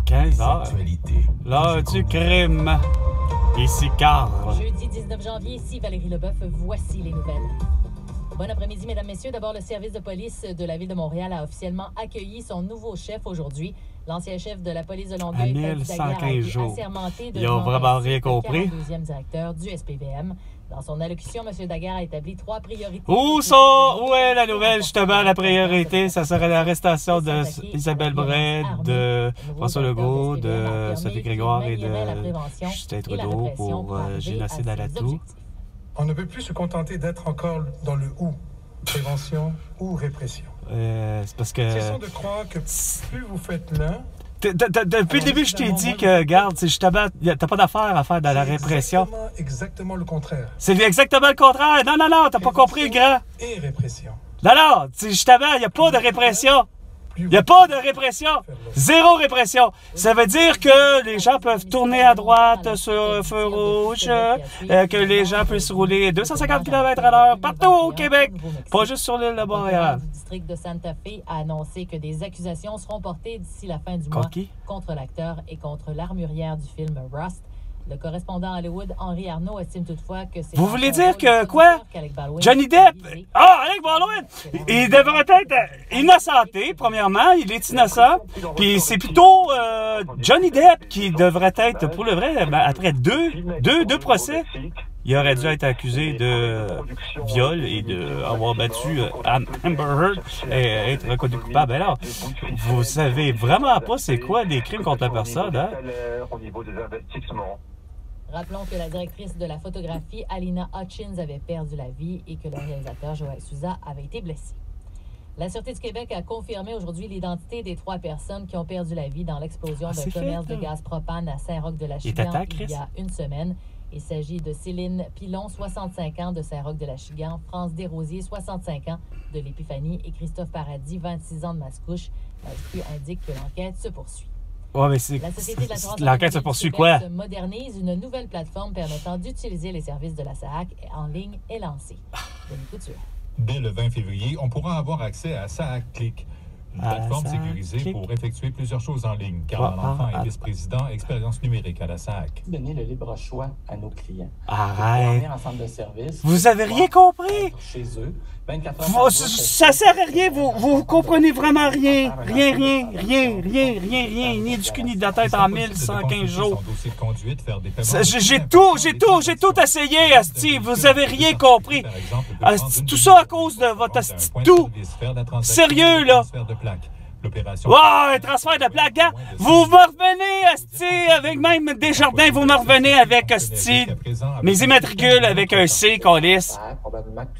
15 heures. L'heure du crime. Ici Carl. Jeudi 19 janvier, ici Valérie Leboeuf, voici les nouvelles. Bon après-midi, mesdames, messieurs. D'abord, le service de police de la Ville de Montréal a officiellement accueilli son nouveau chef aujourd'hui. L'ancien chef de la police de Longueuil, Fadi Daguerre, a été assermenté de Ils ont vraiment rien compris. 42e directeur du SPVM. Dans son allocution, M. Daguerre a établi 3 priorités. Où est la nouvelle, justement, la priorité? Ça serait l'arrestation d'Isabelle Bray, de François Legault, de Sophie Grégoire et de Justin Trudeau pour génocide à la toux. On ne peut plus se contenter d'être encore dans le ou, prévention ou répression. C'est parce que... Cessons de croire que plus vous faites l'un... Depuis le début, je t'ai dit que, regarde, justement, t'as pas d'affaire à faire dans la répression. Exactement le contraire. C'est exactement le contraire. Non, t'as pas compris, le grand. Et répression. Non, justement, il n'y a pas de répression. Il n'y a pas de répression. Zéro répression. Ça veut dire que les gens peuvent tourner à droite sur un feu rouge, que les gens peuvent rouler 250 km/h partout au Québec, pas juste sur l'île de Montréal. Le district de Santa Fe a annoncé que des accusations seront portées d'ici la fin du mois contre l'acteur et contre l'armurière du film Rust. Le correspondant Hollywood, Henri Arnaud, estime toutefois que c'est... Vous voulez dire que quoi? Johnny Depp? Alec Baldwin! Il devrait être innocenté, premièrement. Il est innocent. Puis c'est plutôt Johnny Depp qui devrait être, pour le vrai, après deux procès, il aurait dû être accusé de viol et d'avoir battu Amber Heard et être reconnu coupable. Alors, vous savez vraiment pas c'est quoi des crimes contre la personne, hein? Rappelons que la directrice de la photographie, Alina Hutchins, avait perdu la vie et que le réalisateur Joël Souza avait été blessé. La Sûreté du Québec a confirmé aujourd'hui l'identité des 3 personnes qui ont perdu la vie dans l'explosion d'un commerce de gaz propane à Saint-Roch-de-la-Chigan il y a une semaine. Il s'agit de Céline Pilon, 65 ans, de Saint-Roch-de-la-Chigan, France Desrosiers, 65 ans, de l'Épiphanie, et Christophe Paradis, 26 ans, de Mascouche. La SQ indique que l'enquête se poursuit. Ouais, mais c'est... L'enquête se poursuit quoi? Se modernise, une nouvelle plateforme permettant d'utiliser les services de la SAAC en ligne est lancée. Denis Couture. Dès le 20 février, on pourra avoir accès à SAAC Click, une plateforme sécurisée pour effectuer plusieurs choses en ligne. Car l'enfant est vice-président expérience numérique à la SAAC. Donner le libre choix à nos clients. Arrête! En centre de service. Vous avez rien compris? Chez eux. 24 heures ça sert à rien, vous comprenez vraiment rien. Rien. Ni du cul ni de la tête en 1115 jours. J'ai tout essayé, asti. Vous avez rien compris. Tout ça à cause de votre asti tout. Sérieux, là. Ouais, transfert de plaque, gars. Vous me revenez, asti, avec même Desjardins, vous me revenez avec, asti, mes immatricules avec un C, câlisse.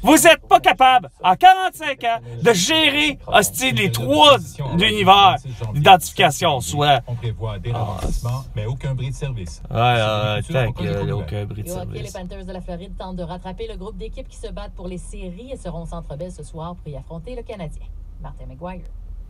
Vous êtes pas capable, en 45 ans, de gérer, asti, les 3 univers d'identification, soit. On prévoit des ralentissements, mais aucun bris de service. Aucun bris de service. Les Panthers de la Floride tentent de rattraper le groupe d'équipes qui se battent pour les séries et seront au Centre Bell ce soir pour y affronter le Canadien. Martin McGuire.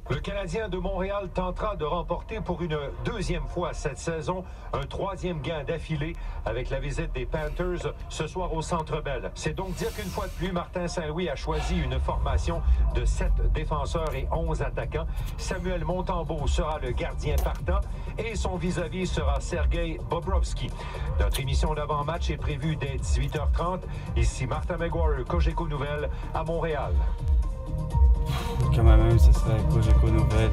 Le Canadien de Montréal tentera de remporter pour une 2e fois cette saison un 3e gain d'affilée avec la visite des Panthers ce soir au Centre Bell. C'est donc dire qu'une fois de plus, Martin Saint-Louis a choisi une formation de 7 défenseurs et 11 attaquants. Samuel Montembeault sera le gardien partant et son vis-à-vis sera Sergei Bobrovski. Notre émission d'avant-match est prévue dès 18h30. Ici Martin McGuire, Cogeco Nouvelles à Montréal. Quand même, ce serait Cogeco Nouvelles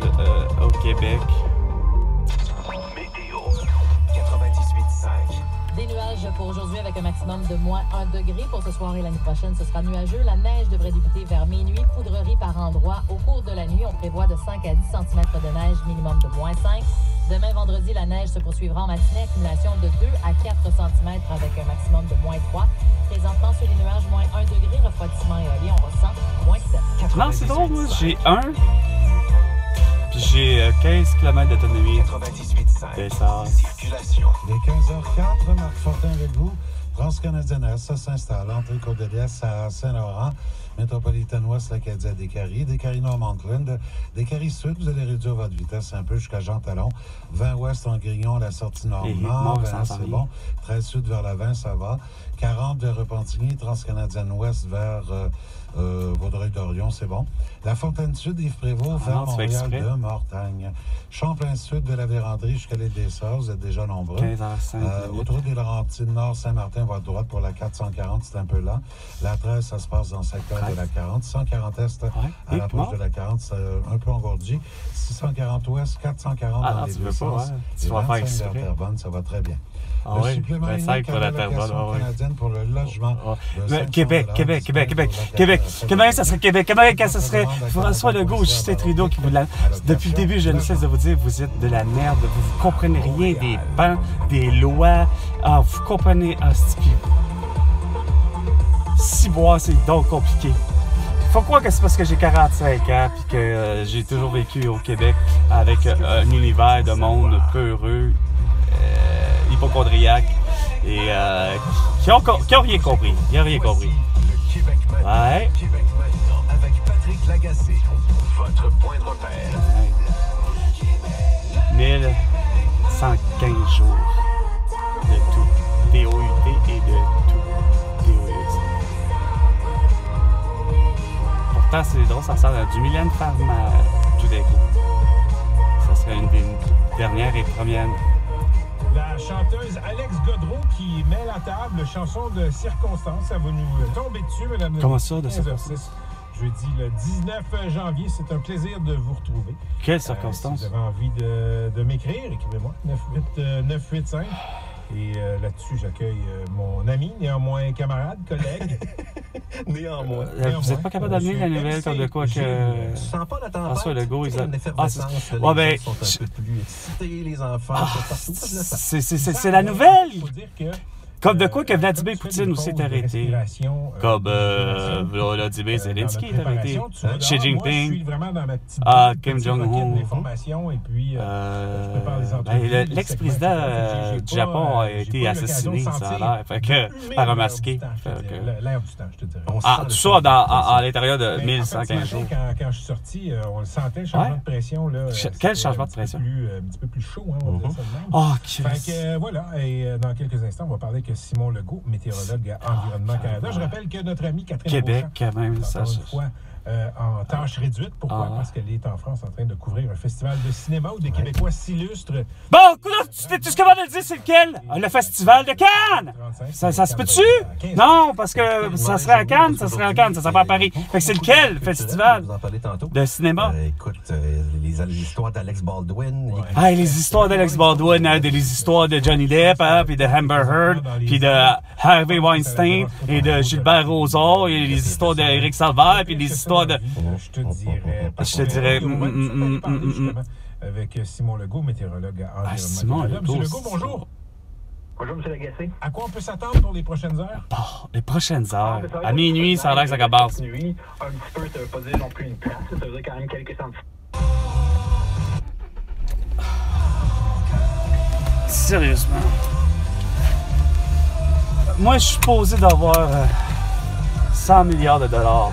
au Québec. Météo 98.5. Des nuages pour aujourd'hui avec un maximum de moins 1 degré. Pour ce soir et l'année prochaine, ce sera nuageux. La neige devrait débuter vers minuit. Poudrerie par endroits. Au cours de la nuit, on prévoit de 5 à 10 cm de neige, minimum de moins 5. Demain, vendredi, la neige se poursuivra en matinée. Accumulation de 2 à 4 cm avec un maximum de moins 3. Présentement, sur les nuages, moins 1 degré. Refroidissement éolien, on ressent moins 7. Non, c'est drôle, moi. J'ai 1. Puis j'ai 15 km d'autonomie. 98.5. Circulation. Dès 15h04, Marc Fortin avec vous. France canadienne ça s'installe entre Côte-de-l'Est à Saint-Laurent. Métropolitaine Ouest, l'Acadie à Descaries. Descaries Nord, Monkland. Descaries Sud, vous allez réduire votre vitesse un peu jusqu'à Jean Talon. 20 Ouest en Grignon, la sortie Nord-Nord. 20 c'est bon. 13 Sud vers la 20, ça va. 40 vers Repentigny, Transcanadienne Ouest vers Vaudreuil-Dorion, c'est bon. La Fontaine Sud, Yves-Prévost, vers Montréal de Mortagne. Champlain Sud de la Vérandrie jusqu'à l'île des Sœurs, vous êtes déjà nombreux. 15h05. Autoroute des Laurentides Nord, Saint-Martin, votre droite pour la 440, c'est un peu lent. La 13, ça se passe dans le secteur de la 40. 140 Est à l'approche de la 40, c'est un peu engourdi. 640 Ouest, 440 dans les deux sens. Et 25 vers Terrebonne, ça va très bien. Ah oui, 25 pour la Terrebonne. Canadienne pour le logement. Québec. Comment ça serait Québec? Comment ça serait François Legault ou Justin Trudeau qui vous l'a... Depuis le début, je ne cesse de vous dire, vous êtes de la merde. Vous ne comprenez rien des bancs, des lois. Vous comprenez... Ciboire, c'est donc compliqué. Faut croire que c'est parce que j'ai 45 ans et que j'ai toujours vécu au Québec avec un univers de monde peu heureux, hypochondriaque et qui ont rien compris. Ils n'ont rien compris. Ouais. Québec maintenant avec Patrick Lagacé, votre point de repère. 1115 jours de tout. TOUT et de tout. TOUT. Pourtant, c'est drôle, ça sort du Mylène Farmer tout d'un coup. Ça serait une des dernières et premières. La chanteuse Alex Godreau qui met la table, chanson de circonstance. Ça va nous tomber dessus, mesdames et messieurs. Comment ça, de circonstance? Jeudi, le 19 janvier, c'est un plaisir de vous retrouver. Quelle circonstance? Si vous avez envie de m'écrire, écrivez-moi, 985. Et là-dessus, j'accueille mon ami, néanmoins camarade, collègue. Néanmoins. Vous n'êtes pas capable d'amener la nouvelle comme de quoi que... Je sens pas la tempête. François Legault, ils ont... Les gens sont un peu plus excités, les enfants sont partout. C'est la nouvelle! Il faut dire que... Comme de quoi que Vladimir Poutine aussi est arrêté. Comme Vladimir Zelensky est arrêté. Xi Jinping. Kim Jong-un. L'ex-président du Japon a été assassiné, ça a l'air. Fait que, par un masqué. L'air du temps, je te dirais. Tout ça à l'intérieur de 1115 jours. Quand je suis sorti, on le sentait, le changement de pression. Quel changement de pression? Un petit peu plus chaud, on va dire ça de même. Oh, fait que voilà, et dans quelques instants, on va parler que Simon Legault, météorologue à Environnement Canada. Je rappelle que notre amie Catherine Québec, Beauchamp, quand même, ça. une fois en tâche réduite. Pourquoi? Parce qu'elle est en France en train de couvrir un festival de cinéma où des Québécois s'illustrent. Bon, tu ce comment de le dire, c'est lequel? Le festival de Cannes! Ça se peut-tu? Non, parce que ça serait à Cannes, ça serait pas à Paris. Fait que c'est lequel, festival? Vous en parlez tantôt. De cinéma? Écoute, les histoires d'Alex Baldwin. Les histoires d'Alex Baldwin, les histoires de Johnny Depp, puis de Amber Heard, puis de Harvey Weinstein, et de Gilbert Rozon, et les histoires d'Éric Salvaire, puis les histoires de... Je te dirais... Avec Simon Legault, météorologue à Environnement Canada. Monsieur Legault, bonjour. Bonjour, M. Lagacé. À quoi on peut s'attendre pour les prochaines heures? Les prochaines heures. À minuit, ça a l'air que ça commence. Nuit, un petit peu, ça veut pas dire non plus une place, ça veut dire quand même quelques centimètres. Sérieusement. Moi, je suis posé d'avoir 100 milliards de dollars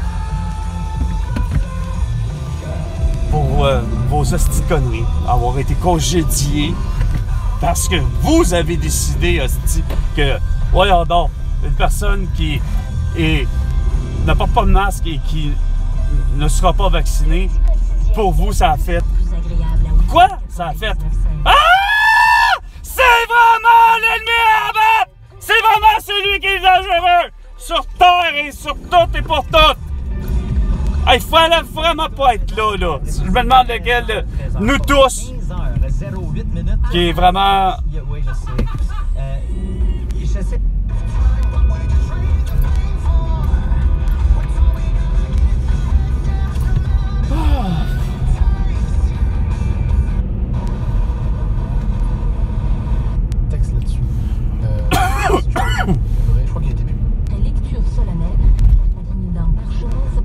pour vos hosties de conneries, avoir été congédiés parce que vous avez décidé, hostie, que, voyons donc, une personne qui ne porte pas de masque et qui ne sera pas vaccinée, pour vous, ça a fait... Quoi? Ça a fait... Ah! C'est vraiment l'ennemi à battre! C'est vraiment celui qui est dangereux! Sur terre et sur tout et pour tout! Il fallait vraiment pas être là. Je me demande lequel de nous tous qui est vraiment... Oui, je sais. Texte là-dessus. Je crois qu'il a été publié. Lecture solennelle. Dans Marcheuse.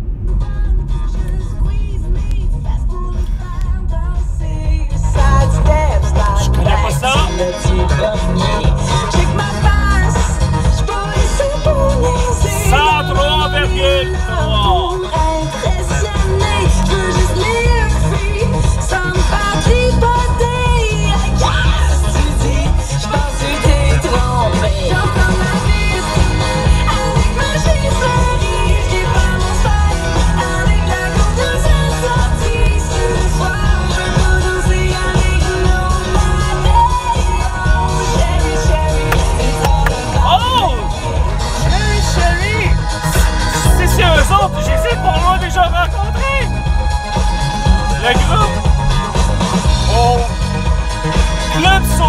Je connais pas ça. 103,3.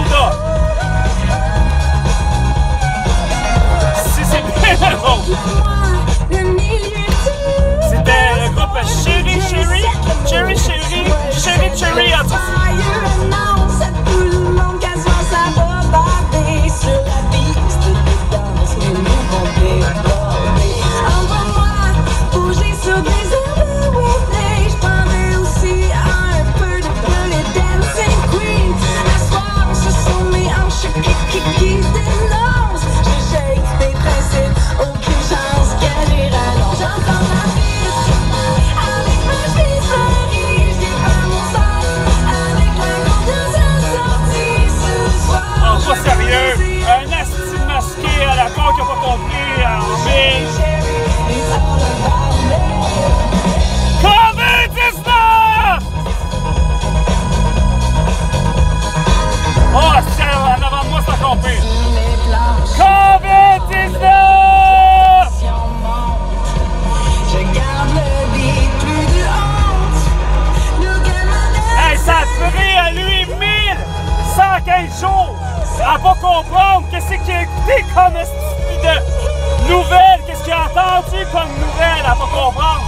Utah. Si c'est bien drôle. C'était le groupe Cherry Cherry en tout. À pas comprendre qu'est-ce qu'il a écouté comme style de nouvelles, qu'est-ce qu'il a entendu comme nouvelles, à pas comprendre.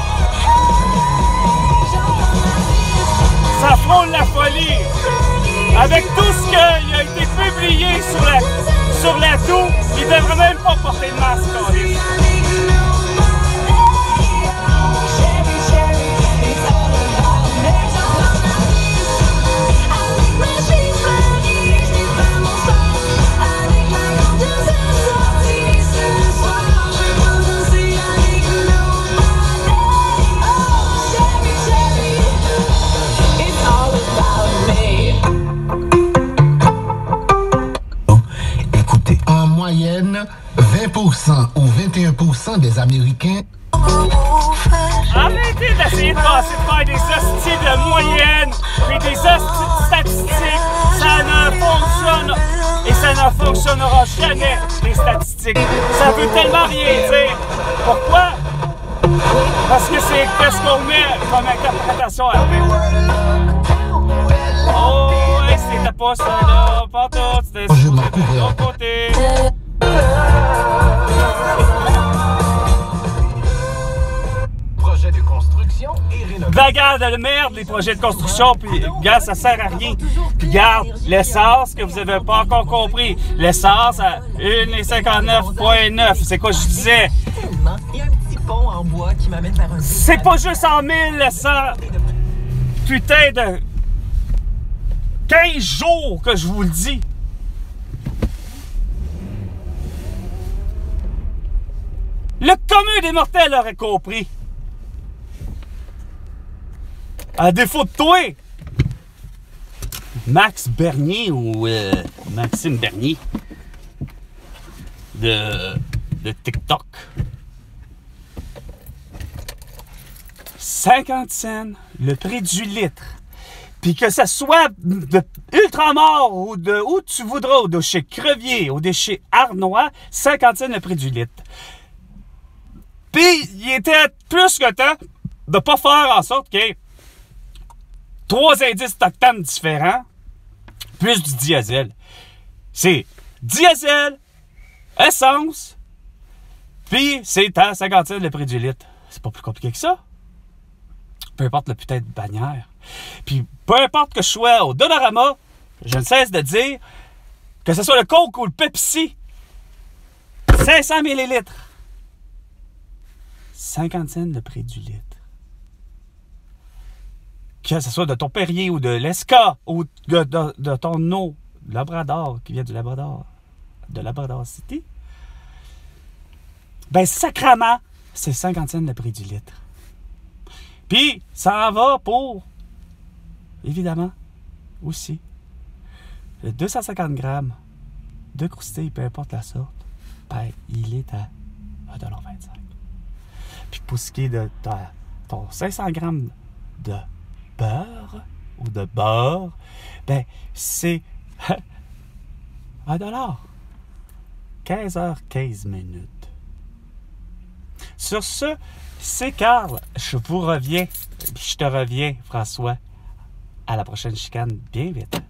Ça frôle la folie. Avec tout ce qui a été publié sur la toux, il devrait même pas porter de masque. Écoutez, en moyenne, 20% ou 21% des Américains... Arrêtez d'essayer de passer de faire des hosties de moyenne et des hosties de statistiques. Ça ne fonctionne et ça ne fonctionnera jamais, les statistiques. Ça veut tellement rien dire. Pourquoi? Parce que c'est qu'est-ce qu'on met comme interprétation après. Oh, ouais, c'était pas ça là, pas tout, c'était de l'autre côté. Projet de construction et rénovation. Bagarre de merde, les projets de construction, puis gars, ça sert à rien. Puis garde, l'essence que vous n'avez pas encore compris. L'essence à 1,59,9. C'est quoi je disais? Il y a un petit pont en bois qui m'amène vers un... C'est pas juste en 1100 putain de 15 jours que je vous le dis. Le commun des mortels aurait compris. À défaut de toi, Max Bernier ou Maxime Bernier de TikTok. 50 cents le prix du litre. Puis que ça soit de Ultramar ou de où tu voudras, ou de chez Crevier ou de chez Arnois, 50 cents le prix du litre. Puis il était plus que temps de ne pas faire en sorte qu'il y ait 3 indices d'octane différents, plus du diesel. C'est diesel, essence, puis c'est à 50 cents le prix du litre. C'est pas plus compliqué que ça. Peu importe le putain de bannière. Puis peu importe que je sois au Dollarama, je ne cesse de dire que ce soit le Coke ou le Pepsi, 500 ml. 50 cents le prix du litre. Que ce soit de ton Perrier ou de l'Esca ou de ton eau Labrador qui vient du Labrador, de Labrador City, ben sacrément, c'est 50 cents le prix du litre. Puis, ça en va pour, évidemment, aussi, le 250 grammes de croustilles, peu importe la sorte, ben, il est à 1,25 $. Puis pour ce qui est de ton 500 grammes de beurre ou de beurre, ben, c'est $1. 15h15 minutes. Sur ce, c'est Carl. Je vous reviens. Je te reviens, François. À la prochaine chicane, bien vite.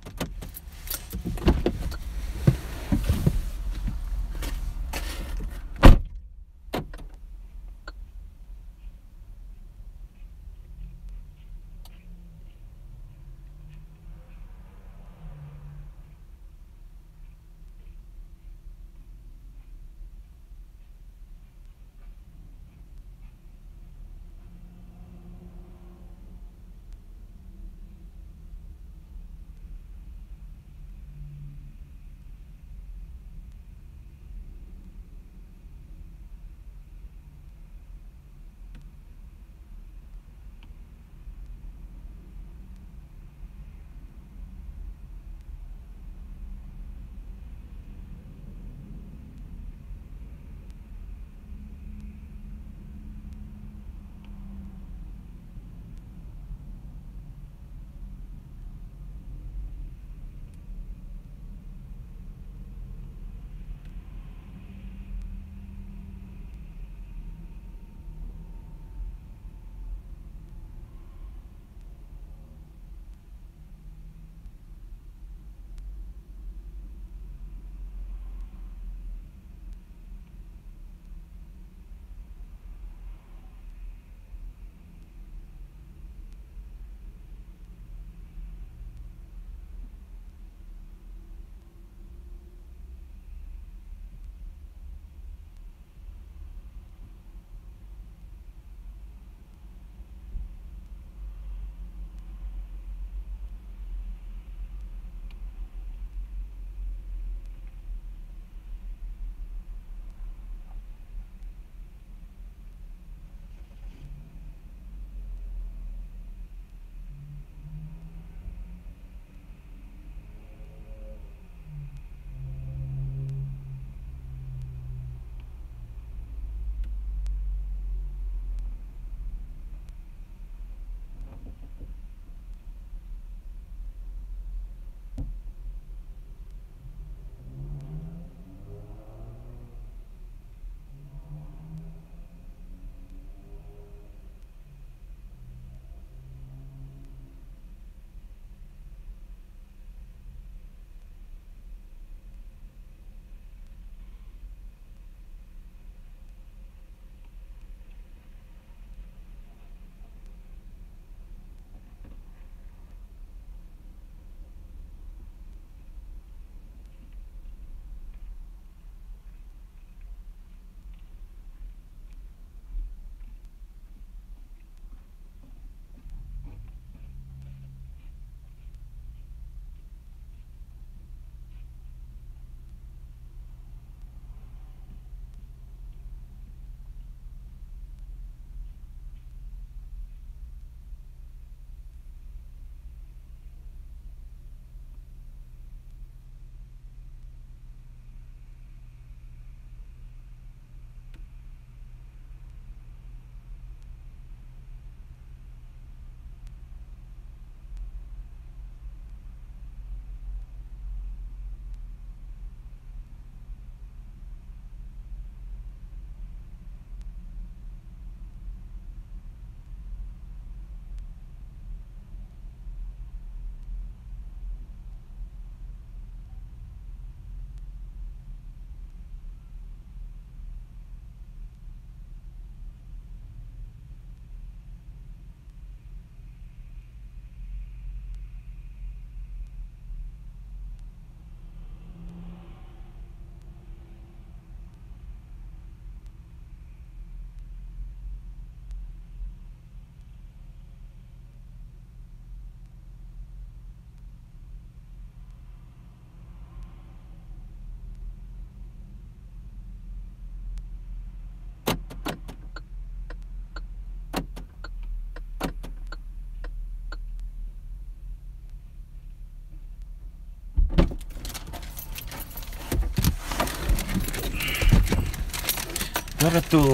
j'aurais tout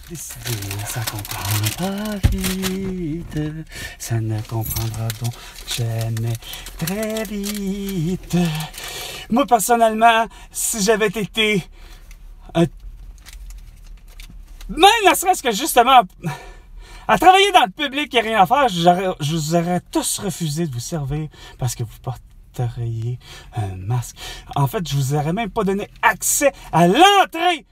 décidé, ça comprendra pas vite, ça ne comprendra donc jamais très vite. Moi, personnellement, si j'avais été même ne serait-ce que justement à travailler dans le public et rien à faire, je vous aurais tous refusé de vous servir parce que vous porteriez un masque. En fait, je vous aurais même pas donné accès à l'entrée.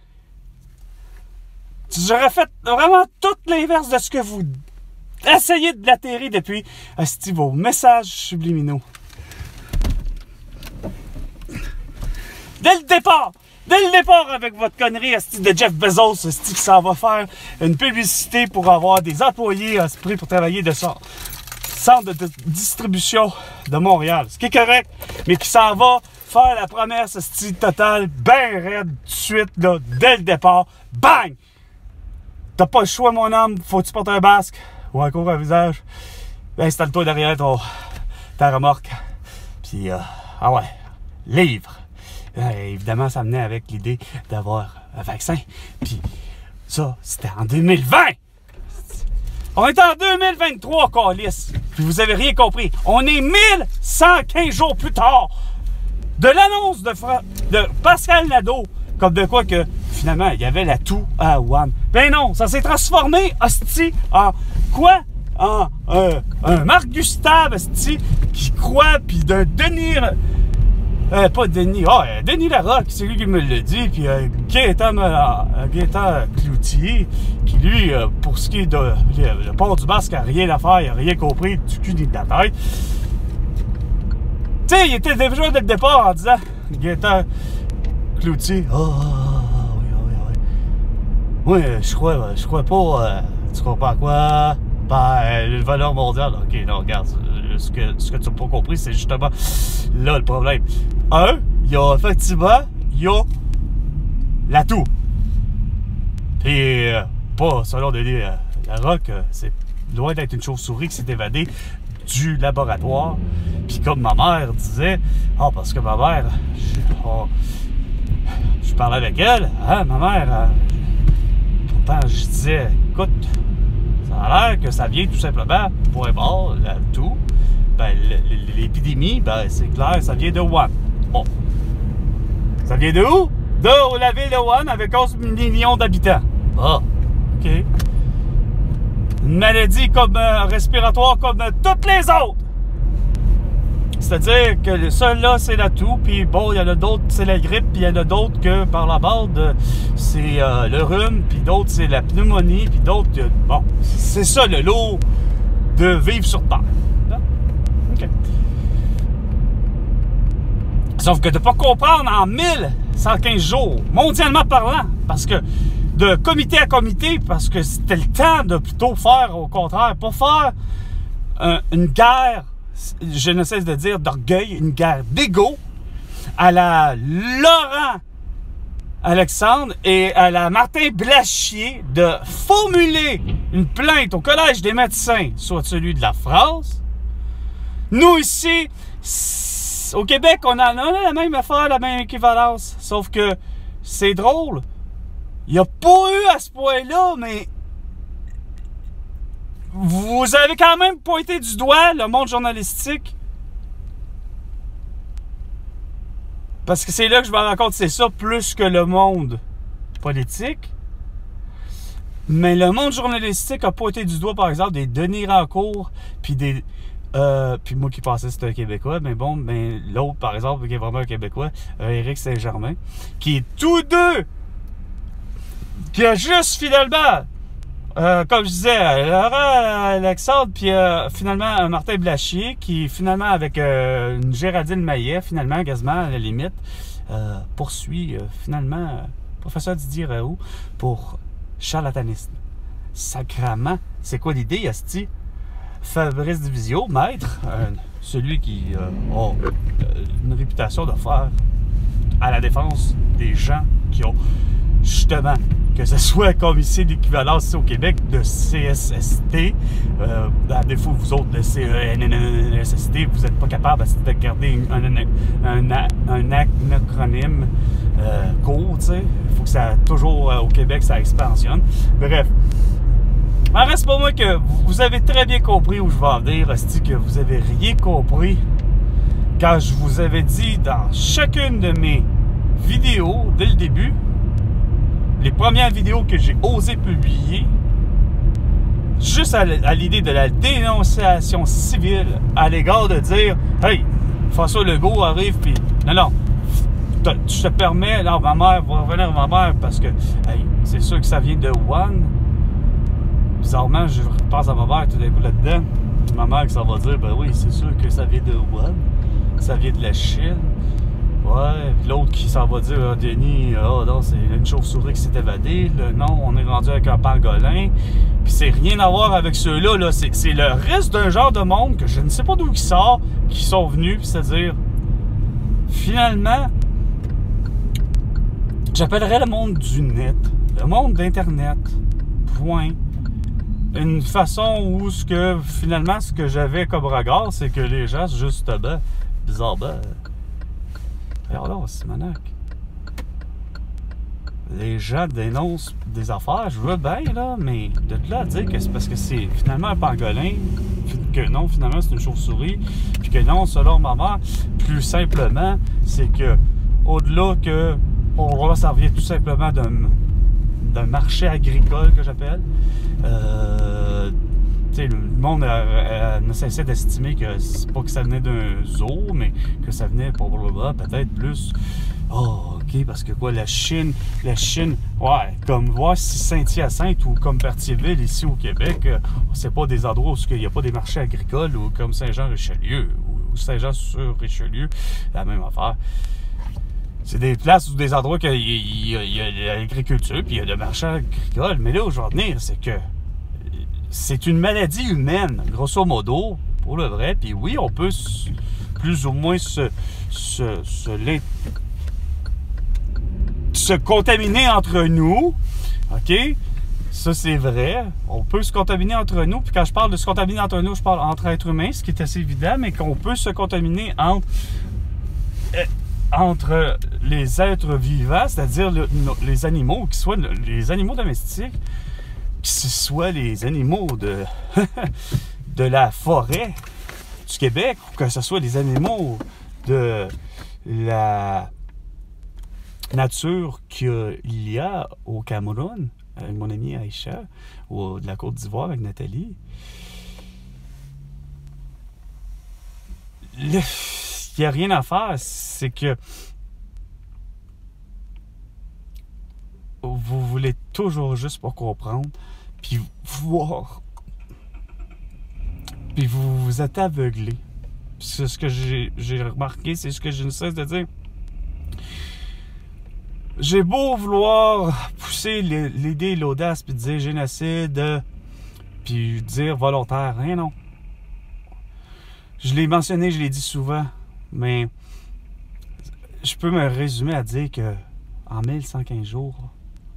J'aurais fait vraiment tout l'inverse de ce que vous essayez de blattérer depuis vos messages subliminaux. Dès le départ avec votre connerie de Jeff Bezos, qui s'en va faire une publicité pour avoir des employés prêts pour travailler de son centre de distribution de Montréal. Ce qui est correct, mais qui s'en va faire la promesse totale, ben raide, tout de suite, là, dès le départ. Bang! T'as pas le choix, mon homme, faut que tu portes un masque ou un couvre à visage. Ben, installe-toi derrière ta remorque. Puis, ah ouais, livre. Évidemment, ça venait avec l'idée d'avoir un vaccin. Puis ça, c'était en 2020. On est en 2023, câlisse. Puis vous avez rien compris. On est 1115 jours plus tard de l'annonce de Pascal Nadeau. Comme de quoi que, finalement, il y avait la toux à Wuhan. Ben non, ça s'est transformé, hostie, en quoi? En un Marc Gustave, hostie, qui croit, puis d'un Denis... pas Denis, Denis Larocque, c'est lui qui me l'a dit, puis Gaétan Cloutier, qui lui, pour ce qui est de le port du masque, n'a rien à faire, il n'a rien compris du cul ni de la tête. Tu sais, il était déjà dès le départ en disant, Gaétan Cloutier, oui, je crois pas, tu crois pas à quoi? Ben, le valeur mondiale, ok, non, regarde, ce que tu n'as pas compris, c'est justement là le problème. Il y a effectivement, la toux. Puis, pas selon Denis Larocque, c'est loin d'être une chauve-souris qui s'est évadée du laboratoire. Puis comme ma mère disait, parce que ma mère, je parlais avec elle, ma mère, pourtant je disais, écoute, ça a l'air que ça vient tout simplement, point barre, la toux. Ben, l'épidémie, ben, c'est clair, ça vient de Wuhan. Bon. Ça vient de où? De la ville de Wuhan avec 11 millions d'habitants. OK. Une maladie comme respiratoire comme toutes les autres. C'est-à-dire que le seul là, c'est la toux, puis bon, il y en a d'autres, c'est la grippe, puis il y en a d'autres que par la bande, c'est le rhume, puis d'autres, c'est la pneumonie, puis d'autres, bon, c'est ça le lot de vivre sur Terre. OK. Sauf que de ne pas comprendre en 1115 jours, mondialement parlant, parce que de comité à comité, parce que c'était le temps de plutôt faire au contraire, pas faire une guerre, je ne cesse de dire, d'orgueil, une guerre d'ego à la Laurent Alexandre et à la Martin Blachier de formuler une plainte au Collège des médecins, soit celui de la France. Nous ici, au Québec, on a la même affaire, la même équivalence, sauf que c'est drôle. Il n'y a pas eu à ce point-là, mais vous avez quand même pointé du doigt le monde journalistique. Parce que c'est là que je me rends compte que c'est ça plus que le monde politique. Mais le monde journalistique a pointé du doigt, par exemple, des Denis Rancourt, puis des... puis moi qui pensais que c'était un Québécois, mais bon, mais l'autre, par exemple, qui est vraiment un Québécois, Éric Saint-Germain, qui est tous deux, qui a juste finalement, comme je disais, Laurent Alexandre, puis finalement Martin Blachier, qui finalement avec une Géraldine Maillet, finalement, quasiment à la limite, poursuit finalement professeur Didier Raoult pour charlatanisme. Sacrement, c'est quoi l'idée, asti? Fabrice Divisio, maître, celui qui a une réputation de faire à la défense des gens qui ont justement, que ce soit comme ici l'équivalence ici au Québec de CSST, à défaut vous autres de CENSST, vous n'êtes pas capable de garder un acronyme court, tu sais. Il faut que ça, toujours au Québec, ça expansionne. Bref. En reste pour moi que vous avez très bien compris où je vais en venir, hostie, que vous avez rien compris quand je vous avais dit dans chacune de mes vidéos, dès le début, les premières vidéos que j'ai osé publier, juste à l'idée de la dénonciation civile à l'égard de dire « Hey, François Legault arrive, puis non, je te permets, alors ma mère va revenir ma mère parce que, hey, c'est sûr que ça vient de Wuhan. » Bizarrement, je repasse à ma mère tout d'un coup là-dedans. Ma mère qui s'en va dire « Ben oui, c'est sûr que ça vient de Wuhan, ça vient de la Chine. » Ouais, puis l'autre qui s'en va dire « Ah, Denis, oh non, c'est une chauve-souris qui s'est évadée. Non, on est rendu avec un pangolin. » Puis c'est rien à voir avec ceux-là. Là. C'est le reste d'un genre de monde que je ne sais pas d'où il sort, qui sont venus, c'est-à-dire, finalement, j'appellerais le monde du net, le monde d'Internet, point. Une façon où, finalement, ce que j'avais comme regard, c'est que les gens, justement, bizarrement, regarde là, c'est Simonac. Les gens dénoncent des affaires, je veux bien, là, mais de là à dire que c'est parce que c'est finalement un pangolin, que non, finalement, c'est une chauve-souris, puis que non, selon ma mère, plus simplement, c'est que, au-delà que, pour moi, ça revient tout simplement d'un marché agricole, que j'appelle. Le monde ne cessait d'estimer que c'est pas que ça venait d'un zoo, mais que ça venait peut-être plus. Oh, ok, parce que quoi, la Chine, ouais, comme voir si Saint-Hyacinthe ou comme Berthierville ici au Québec, c'est pas des endroits où il n'y a pas des marchés agricoles, ou comme Saint-Jean-Richelieu ou Saint-Jean-sur-Richelieu, la même affaire. C'est des places ou des endroits où il y a l'agriculture, puis il y a le marché agricole. Mais là, aujourd'hui, c'est que c'est une maladie humaine, grosso modo, pour le vrai. Puis oui, on peut plus ou moins se contaminer entre nous, OK? Ça, c'est vrai. On peut se contaminer entre nous. Puis quand je parle de se contaminer entre nous, je parle entre êtres humains, ce qui est assez évident, mais qu'on peut se contaminer entre les êtres vivants, c'est-à-dire les animaux, qui soient les animaux domestiques, que ce soit les animaux de la forêt du Québec, ou que ce soit les animaux de la nature qu'il y a au Cameroun, avec mon amie Aïcha, ou de la Côte d'Ivoire avec Nathalie. Il n'y a rien à faire, c'est que vous voulez toujours juste pas comprendre, puis voir, puis vous êtes aveuglé. C'est ce que j'ai remarqué, c'est ce que je ne cesse de dire. J'ai beau vouloir pousser l'idée, l'audace, puis dire génocide, puis dire volontaire, rien non. Je l'ai mentionné, je l'ai dit souvent, mais je peux me résumer à dire que en 1115 jours,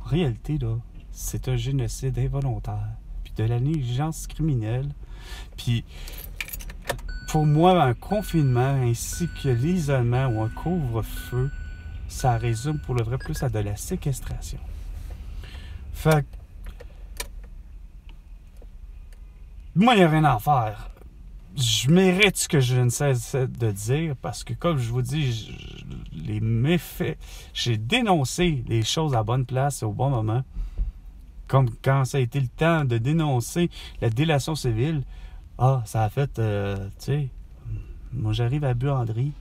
en réalité, là, c'est un génocide involontaire, puis de la négligence criminelle. Puis, pour moi, un confinement ainsi que l'isolement ou un couvre-feu, ça résume pour le vrai plus à de la séquestration. Fait que, moi, il n'y a rien à faire. Je mérite ce que je ne cesse de dire parce que, comme je vous dis, les méfaits, j'ai dénoncé les choses à bonne place au bon moment. Comme quand ça a été le temps de dénoncer la délation civile. Ah, ça a fait, tu sais, moi j'arrive à Buanderie,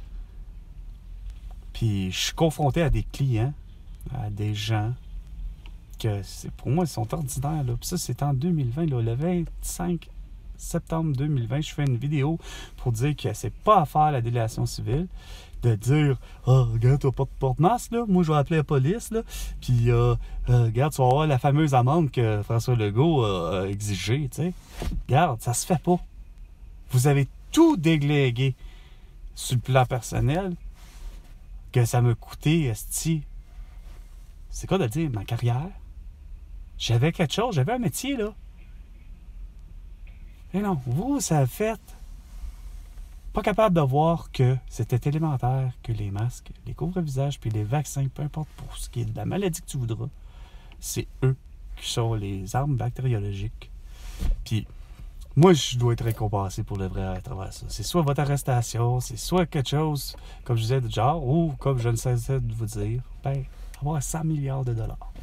puis je suis confronté à des clients, à des gens que, pour moi, ils sont ordinaires. Là. Puis ça, c'est en 2020, là, le 25 septembre 2020, je fais une vidéo pour dire que c'est pas à faire la délation civile, de dire « Ah, oh, regarde, t'as pas de porte-masque, là, moi je vais appeler la police, là, puis regarde, tu vas avoir la fameuse amende que François Legault a exigée, tu sais. Regarde, ça se fait pas. Vous avez tout déglégué sur le plan personnel, que ça m'a coûté, esti. C'est quoi de dire, ma carrière? J'avais quelque chose, j'avais un métier, là. Mais non, vous, ça a fait Pas capable de voir que c'était élémentaire que les masques, les couvre-visages puis les vaccins, peu importe pour ce qui est de la maladie que tu voudras, c'est eux qui sont les armes bactériologiques. Puis moi, je dois être récompensé pour le vrai à travers ça. C'est soit votre arrestation, c'est soit quelque chose, comme je disais, de genre, ou comme je ne cessais de vous dire, ben, avoir 100 milliards de dollars.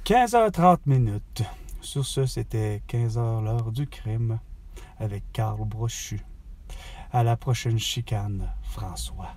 15h30 minutes. Sur ce, c'était 15h l'heure du crime avec Carl Brochu. À la prochaine chicane, François.